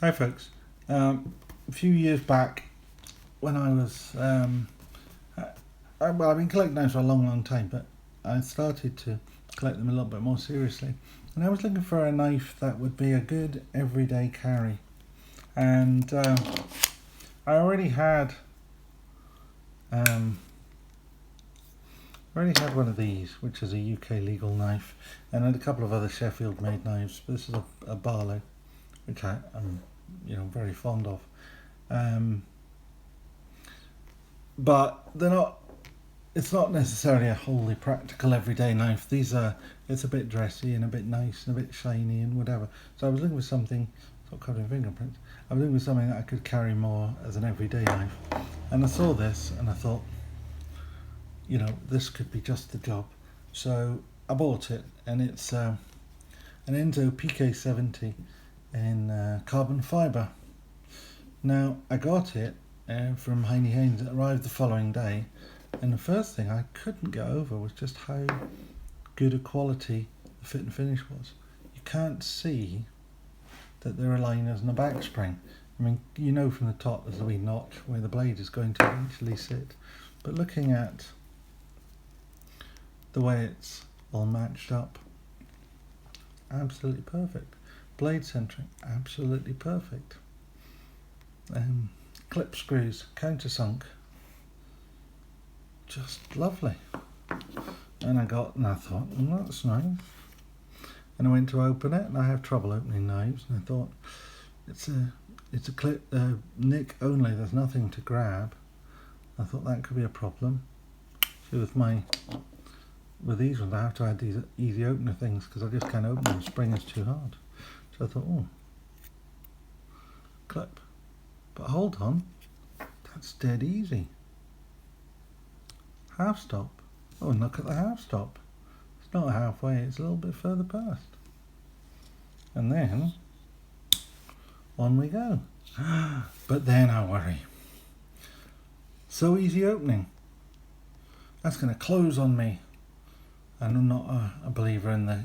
Hi folks. A few years back, when I was, I've been collecting knives for a long time, but I started to collect them a little bit more seriously. And I was looking for a knife that would be a good everyday carry. And I already had one of these, which is a UK legal knife, and had a couple of other Sheffield made knives. This is a Barlow, which I'm very fond of. But they're not. It's not necessarily a wholly practical everyday knife. It's a bit dressy and a bit nice and a bit shiny and whatever. So I was looking for something, sort of covered in fingerprints. I was looking for something that I could carry more as an everyday knife. And I saw this and I thought, this could be just the job. So I bought it, and it's an Enzo PK70 in carbon fibre. Now I got it from Heine Haynes. It arrived the following day, and the first thing I couldn't get over was just how good a quality the fit and finish was. You can't see that there are liners and a back spring. I mean, from the top there's a wee notch where the blade is going to eventually sit, but looking at the way it's all matched up, absolutely perfect. Blade centering, absolutely perfect. Clip screws, countersunk, just lovely. And I thought, that's nice. And I went to open it, and I have trouble opening knives, and I thought, it's a clip nick only, there's nothing to grab. I thought that could be a problem. So with these ones I have to add these easy opener things, because I just can't open them, the spring is too hard. So I thought, clip. But hold on, that's dead easy. Half stop. Oh, and look at the half stop. It's not halfway, it's a little bit further past. And then, on we go. But then I worry. So easy opening. That's going to close on me. And I'm not a believer in the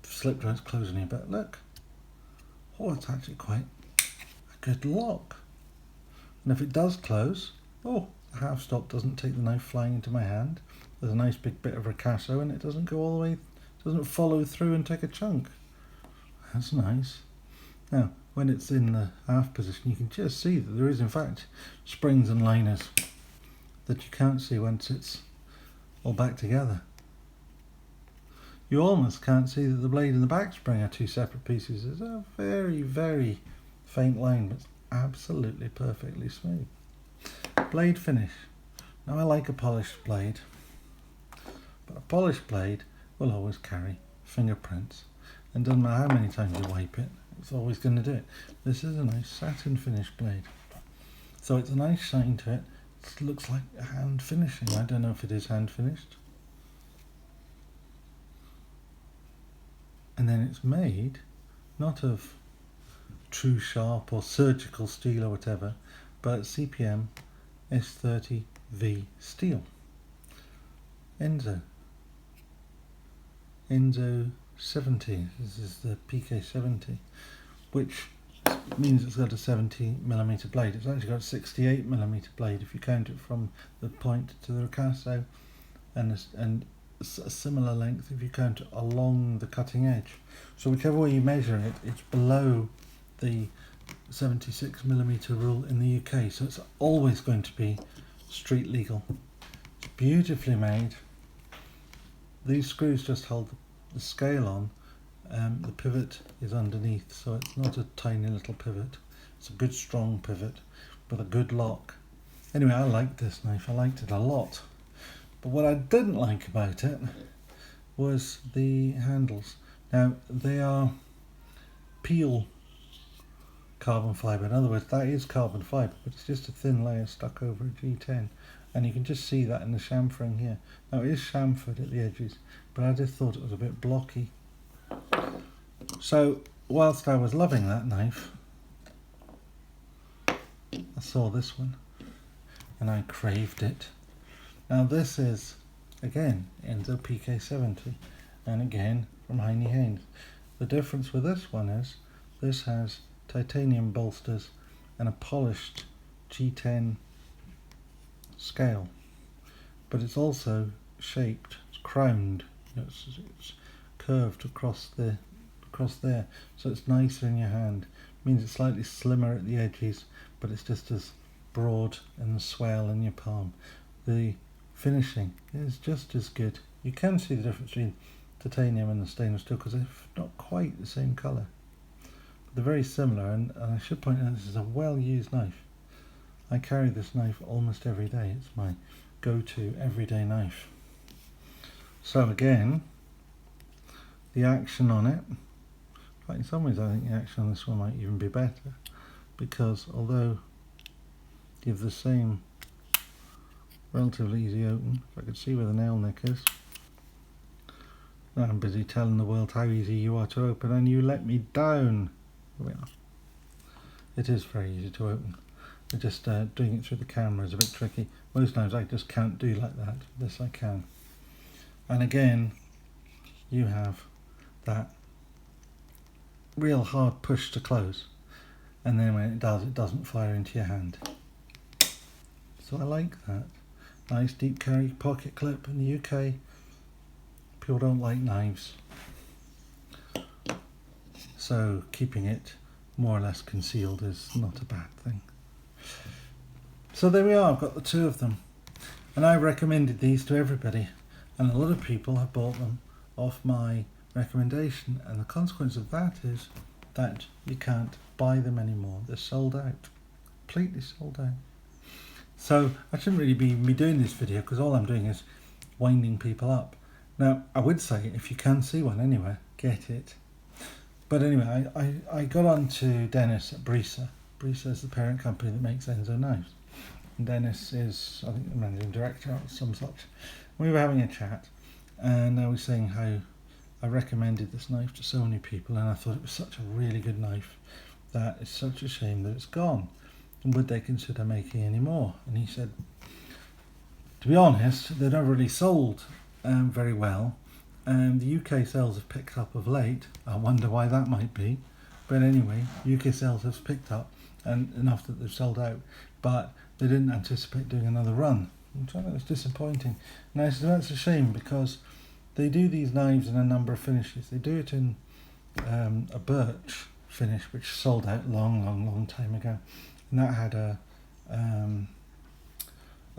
slip joints closing here, but look. Oh, it's actually quite a good lock. And if it does close, the half stop doesn't take the knife flying into my hand. There's a nice big bit of ricasso, and it doesn't go all the way, doesn't follow through and take a chunk. That's nice. Now, when it's in the half position, you can just see that there is in fact springs and liners that you can't see once it's all back together. You almost can't see that the blade and the back spring are two separate pieces. There's a very, very faint line, but it's absolutely perfectly smooth. Blade finish. Now I like a polished blade, but a polished blade will always carry fingerprints, and doesn't matter how many times you wipe it, it's always going to do it. This is a nice satin finish blade, so it's a nice shine to it. It looks like hand finishing. I don't know if it is hand finished. And then it's made not of true sharp or surgical steel or whatever, but CPM S30V steel. Enzo 70. This is the PK70, which means it's got a 70mm blade. It's actually got a 68mm blade if you count it from the point to the ricasso, and a similar length if you count it along the cutting edge. So whichever way you measure it, it's below the 76mm rule in the UK, so it's always going to be street legal. It's beautifully made. These screws just hold the scale on. The pivot is underneath, so it's not a tiny little pivot. It's a good strong pivot with a good lock. Anyway, I liked this knife. I liked it a lot. But what I didn't like about it was the handles. Now, they are peel carbon fibre. In other words, that is carbon fibre, but it's just a thin layer stuck over a G10. And you can just see that in the chamfering here. Now, it is chamfered at the edges, but I just thought it was a bit blocky. So, whilst I was loving that knife, I saw this one, and I craved it. Now this is, again, Enzo PK70, and again from Heine Haynes. The difference with this one is, this has titanium bolsters and a polished G10 scale, but it's also shaped, it's crowned, it's curved across there, so it's nicer in your hand. It means it's slightly slimmer at the edges, but it's just as broad and swell in your palm. The finishing is just as good. You can see the difference between titanium and the stainless steel because they're not quite the same colour, but they're very similar. And I should point out this is a well-used knife. I carry this knife almost every day. It's my go-to everyday knife. So again, the action on it, in some ways I think the action on this one might even be better, because although you have the same relatively easy open, if I could see where the nail nick is. I'm busy telling the world how easy you are to open and you let me down. Here we are. It is very easy to open. Just doing it through the camera is a bit tricky. Most times I just can't do like that. This I can. And again, you have that real hard push to close, and then when it does, it doesn't fire into your hand. So I like that. Nice deep carry pocket clip. In the UK, people don't like knives, so keeping it more or less concealed is not a bad thing. So there we are, I've got the two of them, and I recommended these to everybody, and a lot of people have bought them off my recommendation, and the consequence of that is that you can't buy them anymore. They're sold out, completely sold out. So I shouldn't really be doing this video, because all I'm doing is winding people up. Now I would say if you can see one anywhere, get it. But anyway, I got on to Dennis at Brisa. Brisa is the parent company that makes Enzo knives. And Dennis is, I think, the managing director or some such. We were having a chat, and I was saying how I recommended this knife to so many people, and I thought it was such a really good knife that it's such a shame that it's gone. And would they consider making any more? And he said, to be honest, they're not really sold very well. The UK sales have picked up of late. I wonder why that might be. But anyway, UK sales have picked up, and enough that they've sold out. But they didn't anticipate doing another run. Which I thought was disappointing. And I said, that's a shame, because they do these knives in a number of finishes. They do it in a birch finish, which sold out long time ago. And that had a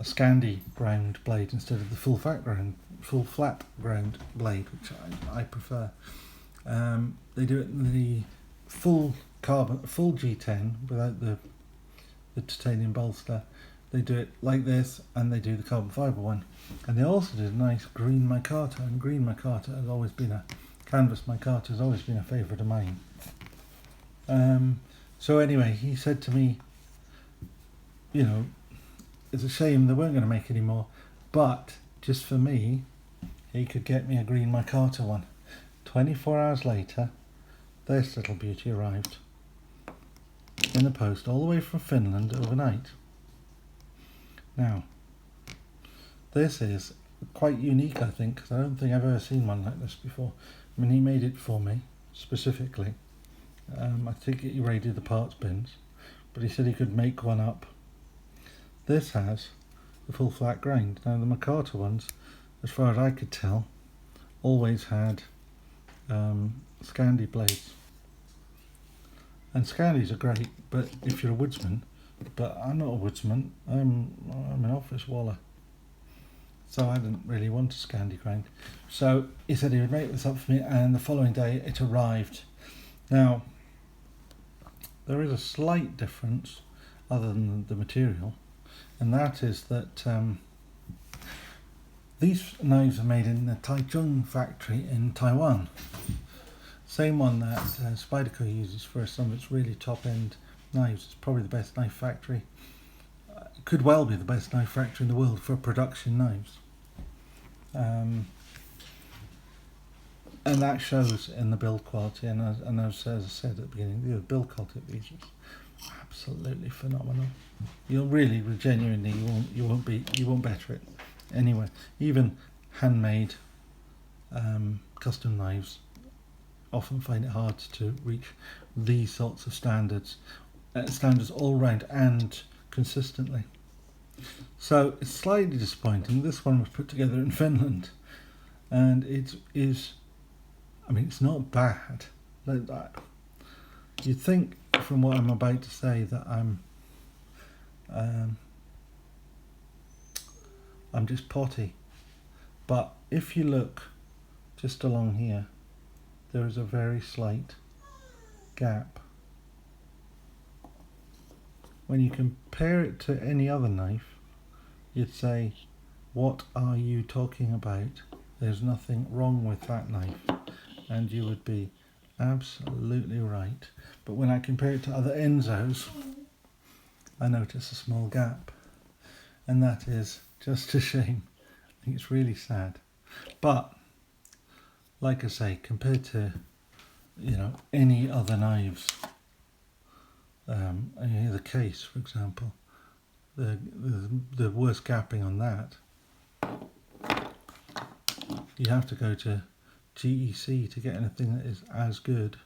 Scandi ground blade instead of the full flat ground blade, which I prefer. They do it in the full G10 without the titanium bolster. They do it like this, and they do the carbon fibre one. And they also did a nice green micarta, and green micarta has always been canvas micarta has always been a favourite of mine. So anyway, he said to me, you know, it's a shame they weren't going to make any more, but just for me, he could get me a green micarta one. 24 hours later, this little beauty arrived in the post all the way from Finland overnight. Now, this is quite unique, I think, because I don't think I've ever seen one like this before. I mean, he made it for me specifically. I think he raided the parts bins, but he said he could make one up. This has the full flat grind. Now the micarta ones, as far as I could tell, always had Scandi blades. And Scandis are great, but if you're a woodsman, but I'm not a woodsman, I'm an office waller. So I didn't really want a Scandi grind. So he said he would make this up for me, and the following day it arrived. Now, there is a slight difference other than the material, and that is that these knives are made in the Taichung factory in Taiwan. Same one that Spyderco uses for some of its really top-end knives. It's probably the best knife factory. It could well be the best knife factory in the world for production knives. And that shows in the build quality, and as I said at the beginning, the build quality of these is absolutely phenomenal. You'll really, genuinely, you won't better it anywhere. Even handmade custom knives often find it hard to reach these sorts of standards all round and consistently. So it's slightly disappointing. This one was put together in Finland, and it is, I mean, it's not bad. You'd think from what I'm about to say that I'm just potty, but if you look just along here, there is a very slight gap. When you compare it to any other knife, you'd say, what are you talking about? There's nothing wrong with that knife. And you would be absolutely right. But when I compare it to other Enzos, I notice a small gap. And that is just a shame. I think it's really sad. But, like I say, compared to, any other knives, the case, for example, the worst gapping on that, you have to go to GEC to get anything that is as good.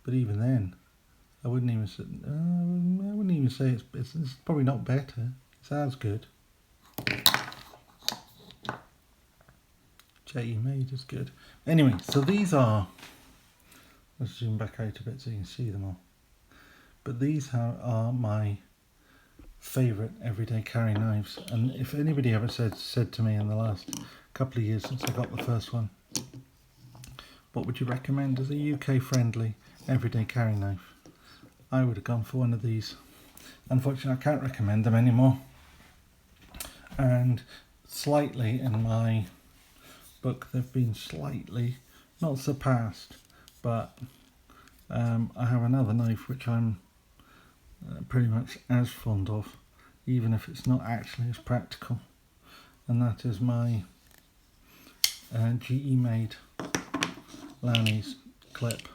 But even then, I wouldn't even say it's probably not better. It's as good. JE Made is good. Anyway, so these are, let's zoom back out a bit so you can see them all. But these are my favourite everyday carry knives. And if anybody ever said to me in the last couple of years since I got the first one, what would you recommend as a UK friendly everyday carry knife, I would have gone for one of these. Unfortunately, I can't recommend them anymore. And slightly in my book, they've been slightly, not surpassed, but I have another knife which I'm pretty much as fond of, even if it's not actually as practical, and that is my GE Made Lanny's clip,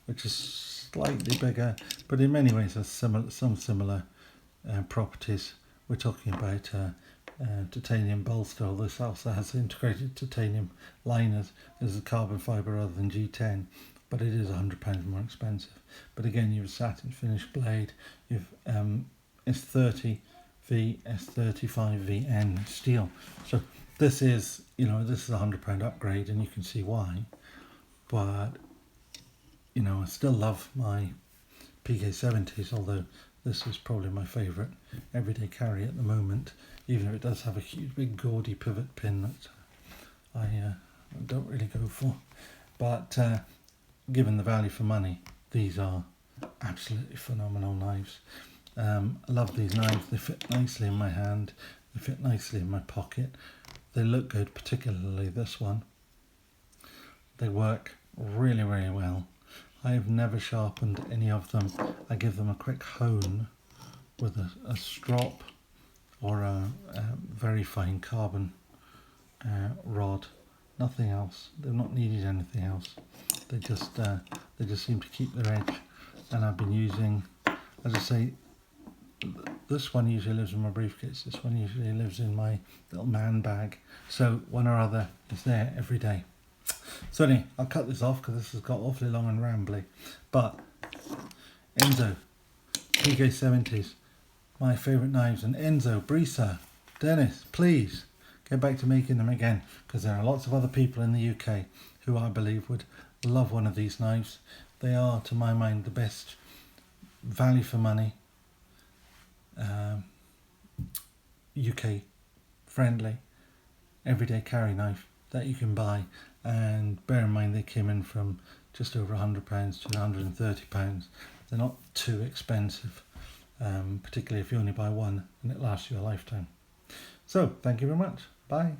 which is slightly bigger, but in many ways has some similar properties. We're talking about titanium bolster, although this also has integrated titanium liners. This is a carbon fibre rather than G10, but it is £100 more expensive. But again, you have a satin finished blade, you have S30V, S35VN steel. So this is, this is a £100 upgrade, and you can see why. But, I still love my PK70s, although this is probably my favourite everyday carry at the moment, even if it does have a huge big gaudy pivot pin that I don't really go for. But given the value for money, these are absolutely phenomenal knives. I love these knives. They fit nicely in my hand, they fit nicely in my pocket, they look good, particularly this one. They work really, really well. I have never sharpened any of them. I give them a quick hone with a strop or a very fine carbon rod. Nothing else. They've not needed anything else. They just seem to keep their edge. And I've been using, as I say, this one usually lives in my briefcase. This one usually lives in my little man bag. So one or other is there every day. So anyway, I'll cut this off because this has got awfully long and rambly. But Enzo PK70s, my favourite knives. And Enzo, Brisa, Dennis, please get back to making them again, because there are lots of other people in the UK who I believe would love one of these knives. They are, to my mind, the best value for money, UK friendly everyday carry knife that you can buy. And bear in mind, they came in from just over £100 to £130. They're not too expensive, particularly if you only buy one and it lasts you a lifetime. So thank you very much. Bye.